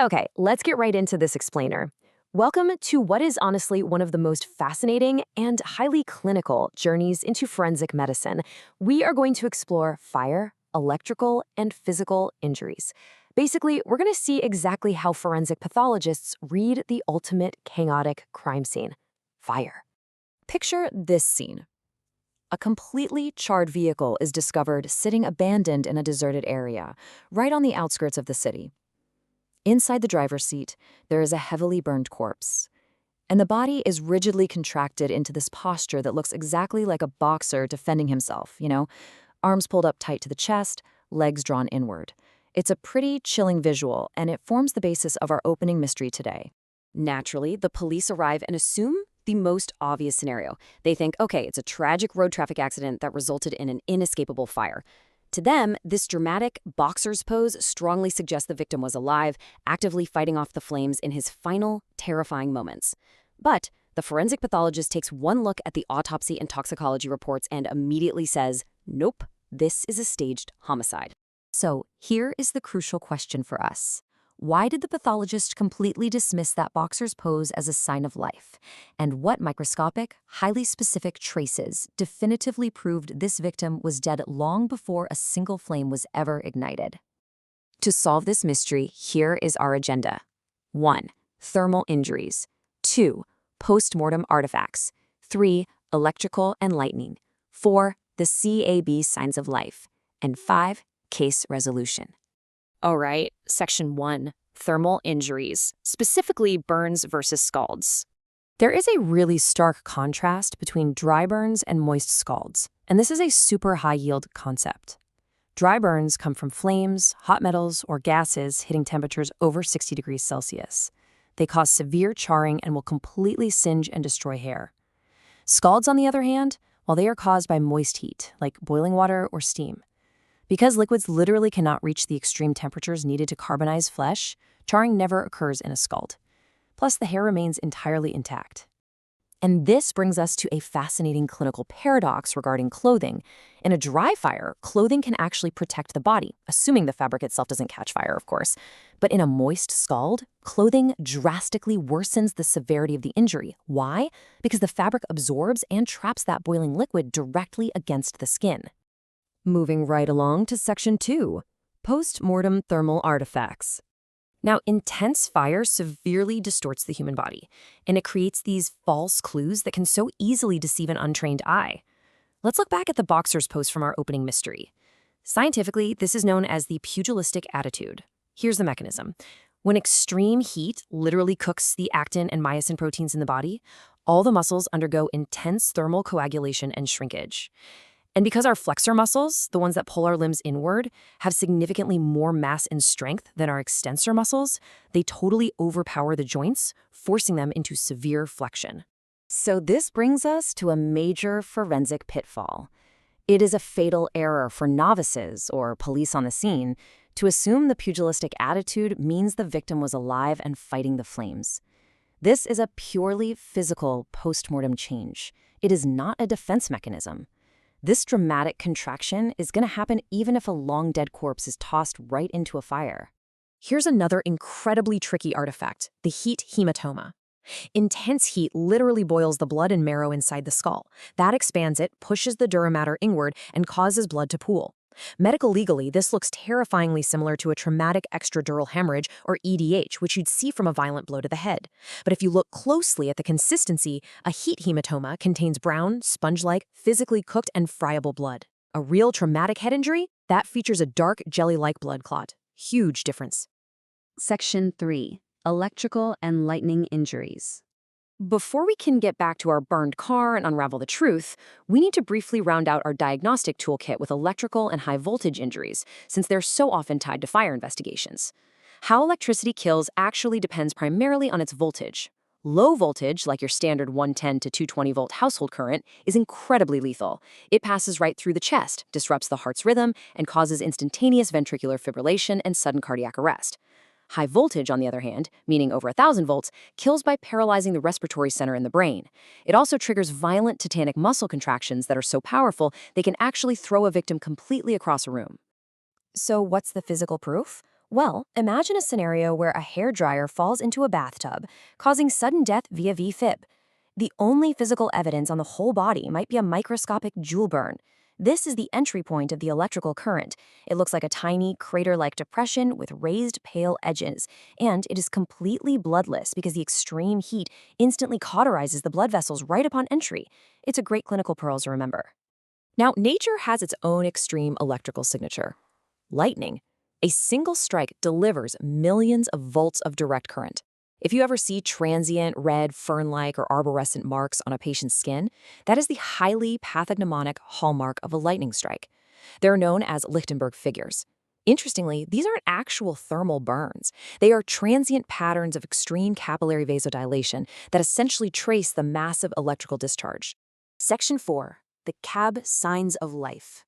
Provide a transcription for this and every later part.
Okay, let's get right into this explainer. Welcome to what is honestly one of the most fascinating and highly clinical journeys into forensic medicine. We are going to explore fire, electrical, and physical injuries. Basically, we're going to see exactly how forensic pathologists read the ultimate chaotic crime scene: fire. Picture this scene. A completely charred vehicle is discovered sitting abandoned in a deserted area, right on the outskirts of the city. Inside the driver's seat, there is a heavily burned corpse, and the body is rigidly contracted into this posture that looks exactly like a boxer defending himself, arms pulled up tight to the chest, legs drawn inward. It's a pretty chilling visual, and it forms the basis of our opening mystery today. Naturally, the police arrive and assume the most obvious scenario. They think, okay, it's a tragic road traffic accident that resulted in an inescapable fire. To them, this dramatic boxer's pose strongly suggests the victim was alive, actively fighting off the flames in his final, terrifying moments. But the forensic pathologist takes one look at the autopsy and toxicology reports and immediately says, nope, this is a staged homicide. So here is the crucial question for us. Why did the pathologist completely dismiss that boxer's pose as a sign of life? And what microscopic, highly specific traces definitively proved this victim was dead long before a single flame was ever ignited? To solve this mystery, here is our agenda. 1. Thermal injuries. 2. Post-mortem artifacts. 3. Electrical and lightning. 4. The CAB signs of life. And 5. Case resolution. All right, Section 1, thermal injuries, specifically burns versus scalds. There is a really stark contrast between dry burns and moist scalds, and this is a super high-yield concept. Dry burns come from flames, hot metals, or gases hitting temperatures over 60 degrees Celsius. They cause severe charring and will completely singe and destroy hair. Scalds, on the other hand, well, they are caused by moist heat, like boiling water or steam. Because liquids literally cannot reach the extreme temperatures needed to carbonize flesh, charring never occurs in a scald. Plus, the hair remains entirely intact. And this brings us to a fascinating clinical paradox regarding clothing. In a dry fire, clothing can actually protect the body, assuming the fabric itself doesn't catch fire, of course. But in a moist scald, clothing drastically worsens the severity of the injury. Why? Because the fabric absorbs and traps that boiling liquid directly against the skin. Moving right along to Section 2, post-mortem thermal artifacts. Now, intense fire severely distorts the human body, and it creates these false clues that can so easily deceive an untrained eye. Let's look back at the boxer's pose from our opening mystery. Scientifically, this is known as the pugilistic attitude. Here's the mechanism. When extreme heat literally cooks the actin and myosin proteins in the body, all the muscles undergo intense thermal coagulation and shrinkage. And because our flexor muscles, the ones that pull our limbs inward, have significantly more mass and strength than our extensor muscles, they totally overpower the joints, forcing them into severe flexion. So this brings us to a major forensic pitfall. It is a fatal error for novices or police on the scene to assume the pugilistic attitude means the victim was alive and fighting the flames. This is a purely physical postmortem change. It is not a defense mechanism. This dramatic contraction is going to happen even if a long-dead corpse is tossed right into a fire. Here's another incredibly tricky artifact, the heat hematoma. Intense heat literally boils the blood and marrow inside the skull. That expands it, pushes the dura mater inward, and causes blood to pool. Medical legally, this looks terrifyingly similar to a traumatic extradural hemorrhage, or EDH, which you'd see from a violent blow to the head. But if you look closely at the consistency, a heat hematoma contains brown, sponge-like, physically cooked and friable blood. A real traumatic head injury? That features a dark, jelly-like blood clot. Huge difference. Section 3. Electrical and lightning injuries. Before we can get back to our burned car and unravel the truth, we need to briefly round out our diagnostic toolkit with electrical and high-voltage injuries, since they're so often tied to fire investigations. How electricity kills actually depends primarily on its voltage. Low voltage, like your standard 110 to 220-volt household current, is incredibly lethal. It passes right through the chest, disrupts the heart's rhythm, and causes instantaneous ventricular fibrillation and sudden cardiac arrest. High voltage, on the other hand, meaning over 1,000 volts, kills by paralyzing the respiratory center in the brain. It also triggers violent tetanic muscle contractions that are so powerful they can actually throw a victim completely across a room. So what's the physical proof? Well, imagine a scenario where a hairdryer falls into a bathtub, causing sudden death via VFib. The only physical evidence on the whole body might be a microscopic jewel burn. This is the entry point of the electrical current. It looks like a tiny, crater-like depression with raised, pale edges, and it is completely bloodless because the extreme heat instantly cauterizes the blood vessels right upon entry. It's a great clinical pearl to remember. Now, nature has its own extreme electrical signature. Lightning. A single strike delivers millions of volts of direct current. If you ever see transient, red, fern-like, or arborescent marks on a patient's skin, that is the highly pathognomonic hallmark of a lightning strike. They're known as Lichtenberg figures. Interestingly, these aren't actual thermal burns. They are transient patterns of extreme capillary vasodilation that essentially trace the massive electrical discharge. Section 4. The CAB Signs of Life.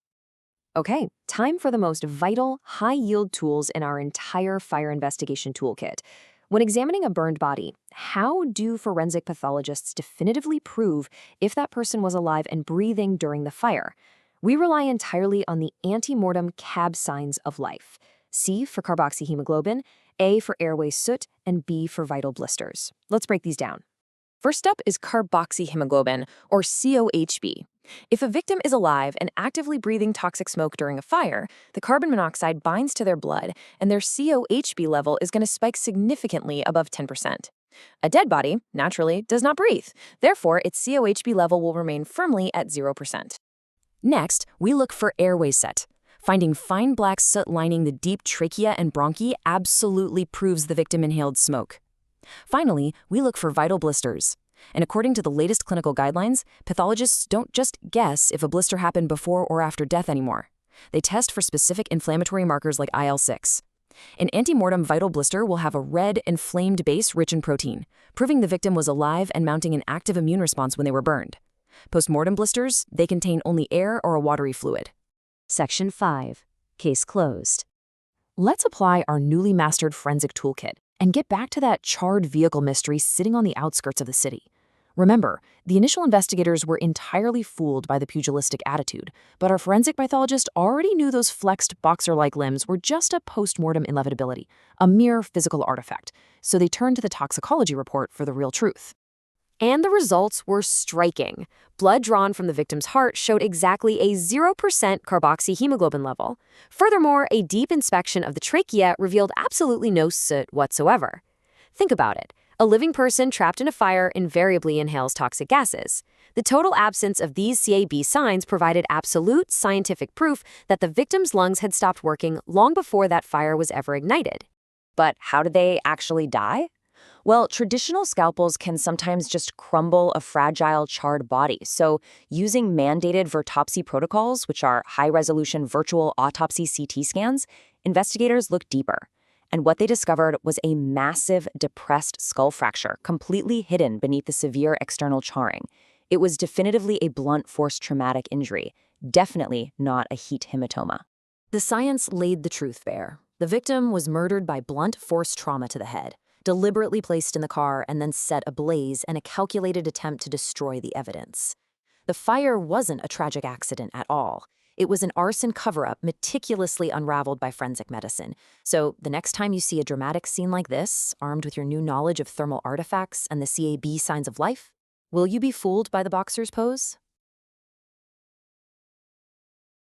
Okay, time for the most vital, high-yield tools in our entire fire investigation toolkit. When examining a burned body, how do forensic pathologists definitively prove if that person was alive and breathing during the fire? We rely entirely on the ante-mortem CAB signs of life. C for carboxyhemoglobin, A for airway soot, and B for vital blisters. Let's break these down. First up is carboxyhemoglobin, or COHB. If a victim is alive and actively breathing toxic smoke during a fire, the carbon monoxide binds to their blood, and their COHB level is going to spike significantly above 10%. A dead body, naturally, does not breathe. Therefore, its COHB level will remain firmly at 0%. Next, we look for airway soot. Finding fine black soot lining the deep trachea and bronchi absolutely proves the victim inhaled smoke. Finally, we look for vital blisters. And according to the latest clinical guidelines, pathologists don't just guess if a blister happened before or after death anymore. They test for specific inflammatory markers like IL-6. An antemortem vital blister will have a red, inflamed base rich in protein, proving the victim was alive and mounting an active immune response when they were burned. Postmortem blisters, they contain only air or a watery fluid. Section 5. Case closed. Let's apply our newly mastered forensic toolkit and get back to that charred vehicle mystery sitting on the outskirts of the city. Remember, the initial investigators were entirely fooled by the pugilistic attitude, but our forensic pathologist already knew those flexed boxer-like limbs were just a post-mortem inevitability, a mere physical artifact, so they turned to the toxicology report for the real truth. And the results were striking. Blood drawn from the victim's heart showed exactly a 0% carboxyhemoglobin level. Furthermore, a deep inspection of the trachea revealed absolutely no soot whatsoever. Think about it. A living person trapped in a fire invariably inhales toxic gases. The total absence of these CAB signs provided absolute scientific proof that the victim's lungs had stopped working long before that fire was ever ignited. But how did they actually die? Well, traditional scalpels can sometimes just crumble a fragile, charred body, so using mandated Virtopsy protocols, which are high-resolution virtual autopsy CT scans, investigators looked deeper. And what they discovered was a massive, depressed skull fracture, completely hidden beneath the severe external charring. It was definitively a blunt force traumatic injury, definitely not a heat hematoma. The science laid the truth bare. The victim was murdered by blunt force trauma to the head, deliberately placed in the car and then set ablaze in a calculated attempt to destroy the evidence. The fire wasn't a tragic accident at all. It was an arson cover-up meticulously unraveled by forensic medicine. So the next time you see a dramatic scene like this, armed with your new knowledge of thermal artifacts and the CAB signs of life, will you be fooled by the boxer's pose?